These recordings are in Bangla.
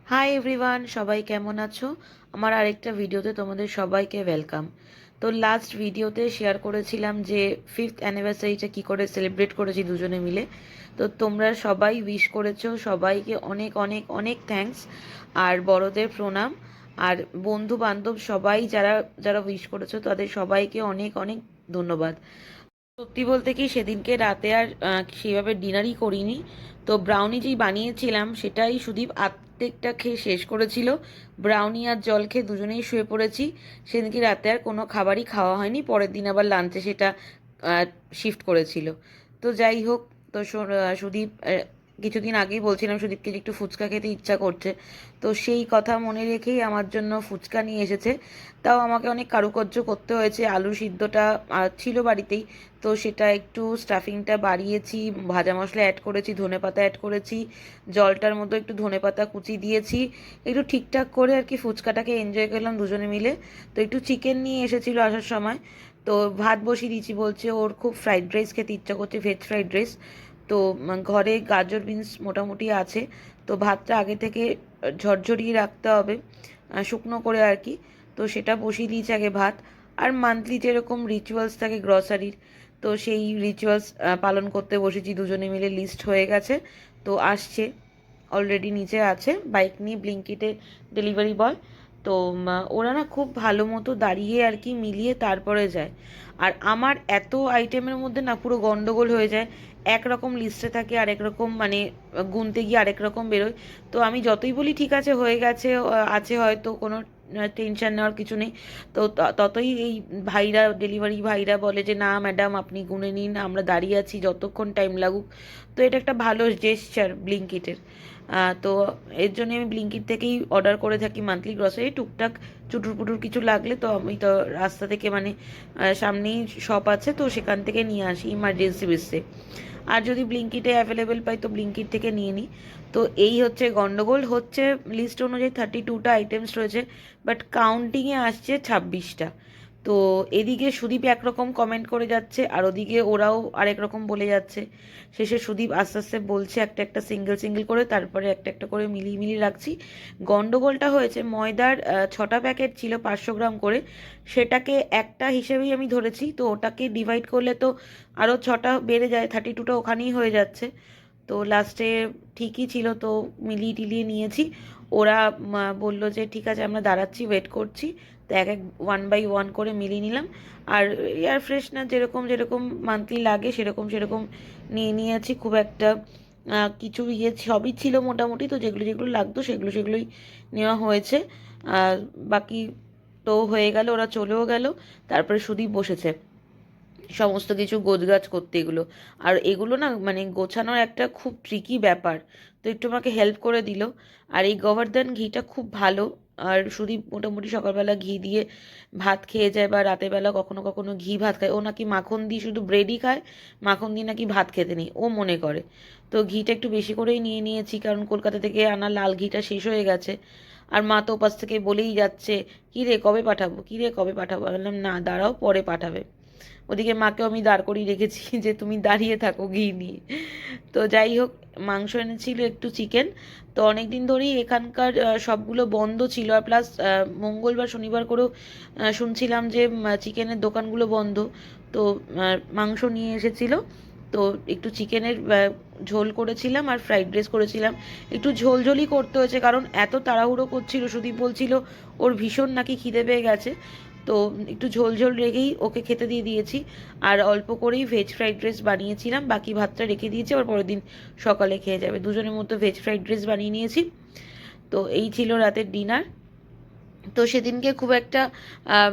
হাই এভরিওয়ান, সবাই কেমন আছো? আমার আরেকটা ভিডিওতে তোমাদের সবাইকে ওয়েলকাম। তো লাস্ট ভিডিওতে শেয়ার করেছিলাম যে 5th অ্যানিভার্সারিটা কী করে সেলিব্রেট করেছি দুজনে মিলে। তো তোমরা সবাই উইশ করেছো, সবাইকে অনেক অনেক অনেক থ্যাঙ্কস। আর বড়দের প্রণাম। আর বন্ধু বান্ধব সবাই যারা যারা উইশ করেছো তাদের সবাইকে অনেক অনেক ধন্যবাদ। সত্যি বলতে কি সেদিনকে রাতে আর সেইভাবে ডিনারই করিনি। তো ব্রাউনি যেই বানিয়েছিলাম সেটাই সুদীপ আর্ধেকটা খেয়ে শেষ করেছিল। ব্রাউনি আর জল খেয়ে দুজনেই শুয়ে পড়েছি। সেদিনকে রাতে আর কোনো খাবারই খাওয়া হয়নি, পরের দিন আবার লাঞ্চে সেটা শিফট করেছিল। তো যাই হোক, তো সুদীপ কিছুদিন আগেই বলছিলাম সুদীপকে যে একটু ফুচকা খেতে ইচ্ছা করছে। তো সেই কথা মনে রেখেই আমার জন্য ফুচকা নিয়ে এসেছে। তাও আমাকে অনেক কারুকার্য করতে হয়েছে। আলু সিদ্ধটা ছিল বাড়িতেই, তো সেটা একটু স্টাফিংটা বাড়িয়েছি, ভাজা মশলা অ্যাড করেছি, ধনেপাতা অ্যাড করেছি, জলটার মধ্যে একটু ধনেপাতা কুচি দিয়েছি, একটু ঠিকঠাক করে আর কি ফুচকাটাকে এনজয় করলাম দুজনে মিলে। তো একটু চিকেন নিয়ে এসেছিলো আসার সময়। তো ভাত বসিয়ে দিয়েছি, বলছে ওর খুব ফ্রাইড রাইস খেতে ইচ্ছা করছে, ভেজ ফ্রাইড রাইস। তো ঘরে গাজর বিনস মোটামুটি আছে। তো ভাতটা আগে থেকে ঝরঝরিয়ে রাখতে হবে, শুকনো করে আর কি। তো সেটা বসিয়ে দিয়েছি আগে ভাত। আর মান্থলি যেরকম রিচুয়ালস থাকে গ্রসারির, তো সেই রিচুয়ালস পালন করতে বসেছি দুজনে মিলে। লিস্ট হয়ে গেছে, তো আসছে, অলরেডি নিচে আছে বাইক নিয়ে ব্লিঙ্কিটে ডেলিভারি বয়। তো ওরা না খুব ভালো মতো দাঁড়িয়ে আর কি মিলিয়ে তারপরে যায়। আর আমার এত আইটেমের মধ্যে না পুরো গন্ডগোল হয়ে যায়। একরকম লিস্টে থাকে আর একরকম, মানে গুনতে গিয়ে আরেক রকম বেরোয়। তো আমি যতই বলি ঠিক আছে হয়ে গেছে, আছে হয়তো কোনো টেনশন নেওয়ার কিছু নেই, তো ততই এই ভাইরা, ডেলিভারি ভাইরা বলে যে না ম্যাডাম আপনি গুনে নিন, আমরা দাঁড়িয়ে আছি যতক্ষণ টাইম লাগুক। তো এটা একটা ভালো জেস্চার ব্লিঙ্কিটের। তো এর জন্য আমি ব্লিঙ্কিট থেকেই অর্ডার করে থাকি মান্থলি গ্রসারি। টুকটাক চুটুর পুটুর কিছু লাগলে তো আমি তো রাস্তা থেকে, মানে সামনেই শপ আছে, তো সেখান থেকে নিয়ে আসি ইমার্জেন্সি বেসে। আর যদি ব্লিঙ্কিটে অ্যাভেলেবেল পাই তো ব্লিঙ্কিট থেকে নিয়ে নিই। তো এই হচ্ছে গন্ডগোল হচ্ছে, লিস্ট অনুযায়ী 32টা আইটেমস রয়েছে, বাট কাউন্টিংয়ে আসছে 26টা। তো এদিকে সুদীপ একরকম কমেন্ট করে যাচ্ছে আর ওদিকে ওরাও আরেক রকম বলে যাচ্ছে। শেষে সুদীপ আস্তে আস্তে বলছে একটা একটা সিঙ্গেল সিঙ্গেল করে, তারপরে একটা একটা করে মিলিয়ে মিলিয়ে রাখছি। গন্ডগোলটা হয়েছে ময়দার 6টা প্যাকেট ছিল 500 গ্রাম করে, সেটাকে একটা হিসেবেই আমি ধরেছি। তো ওটাকে ডিভাইড করলে তো আরও 6টা বেড়ে যায়, 32টা ওখানেই হয়ে যাচ্ছে। তো লাস্টে ঠিকই ছিল, তো মিলিয়ে টিলিয়ে নিয়েছি। ওরা বললো যে ঠিক আছে আমরা দাঁড়াচ্ছি, ওয়েট করছি। তো এক এক 1 বাই 1 করে মিলিয়ে নিলাম। আর এয়ার ফ্রেশনার যেরকম যেরকম মান্থলি লাগে সেরকম সেরকম নিয়ে নিয়েছি। খুব একটা কিছু সবই ছিল মোটামুটি, তো যেগুলো যেগুলো লাগতো সেগুলো সেগুলোই নেওয়া হয়েছে। আর বাকি তো হয়ে গেল, ওরা চলেও গেল। তারপরে সুদীপ বসেছে সমস্ত কিছু গোছগাছ করতে এগুলো। আর এগুলো না মানে গোছানোর একটা খুব ট্রিকি ব্যাপার, তো একটু আমাকে হেল্প করে দিল। আর এই গোবর্ধন ঘিটা খুব ভালো। আর সুদীপ মোটামুটি সকালবেলা ঘি দিয়ে ভাত খেয়ে যায়, বা রাতের বেলা কখনো কখনো ঘি ভাত খায়। ও নাকি মাখন দিয়ে শুধু ব্রেডই খায়, মাখন দিয়ে নাকি ভাত খেতে নেই ও মনে করে। তো ঘিটা একটু বেশি করেই নিয়ে নিয়েছি, কারণ কলকাতা থেকে আনা লাল ঘিটা শেষ হয়ে গেছে। আর মা তো ওপাশ থেকে বলেই যাচ্ছে কী রে কবে পাঠাবো, কী রে কবে পাঠাবো। বললাম না দাঁড়াও, পরে পাঠাবে। ওদিকে মাকেও আমি দাঁড় করিয়ে রেখেছি যে তুমি দাঁড়িয়ে থাকো ঘি নিয়ে। তো যাই হোক, মাংস এনেছিল একটু চিকেন। তো অনেক দিন ধরেই এখানকার সবগুলো বন্ধ ছিল, আর প্লাস মঙ্গলবার শনিবার করেও শুনছিলাম যে চিকেনের দোকানগুলো বন্ধ। তো মাংস নিয়ে এসেছিল। তো একটু চিকেনের ঝোল করেছিলাম আর ফ্রাইড রাইস করেছিলাম। একটু ঝোলঝোলই করতে হয়েছে, কারণ এত তাড়াহুড়ো করছিল। সুদীপ বলছিল ওর ভীষণ নাকি খিদে পেয়ে গেছে। তো একটু ঝোল ঝোল রেখেই ওকে খেতে দিয়ে দিয়েছি। আর অল্প করেই ভেজ ফ্রাইড রাইস বানিয়েছিলাম, বাকি ভাতটা রেখে দিয়েছি, আবার পরের দিন সকালে খেয়ে যাবে। দুজনের মধ্যে ভেজ ফ্রাইড রাইস বানিয়ে নিয়েছি। তো এই ছিল রাতের ডিনার। তো সেদিনকে খুব একটা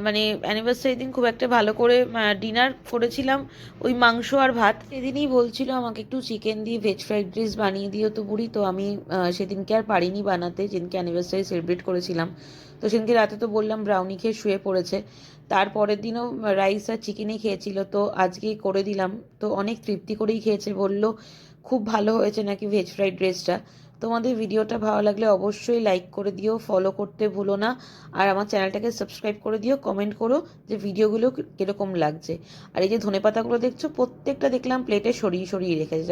মানে অ্যানিভার্সারি দিন খুব একটা ভালো করে ডিনার করেছিলাম ওই মাংস আর ভাত। সেদিনই বলছিল আমাকে একটু চিকেন দিয়ে ভেজ ফ্রাইড রাইস বানিয়ে দিও তো বুড়ি। তো আমি সেদিনকে আর পারিনি বানাতে, যেদিনকে অ্যানিভার্সারি সেলিব্রেট করেছিলাম। তো সেদিনকে রাতে তো বললাম ব্রাউনি খেয়ে শুয়ে পড়েছে। তারপরের দিনও রাইস আর চিকেনই খেয়েছিল, তো আজকেই করে দিলাম। তো অনেক তৃপ্তি করেই খেয়েছে, বলল খুব ভালো হয়েছে নাকি ভেজ ফ্রাইড রাইসটা। তোমাদের ভিডিওটা ভালো লাগলে অবশ্যই লাইক করে দিও, ফলো করতে ভুলো না। আর আমার চ্যানেলটাকে সাবস্ক্রাইব করে দিও, কমেন্ট করো যে ভিডিওগুলো কীরকম লাগছে। আর এই যে ধনেপাতাগুলো দেখছো প্রত্যেকটা দেখলাম প্লেটে সরিয়ে সরিয়ে রেখেছে।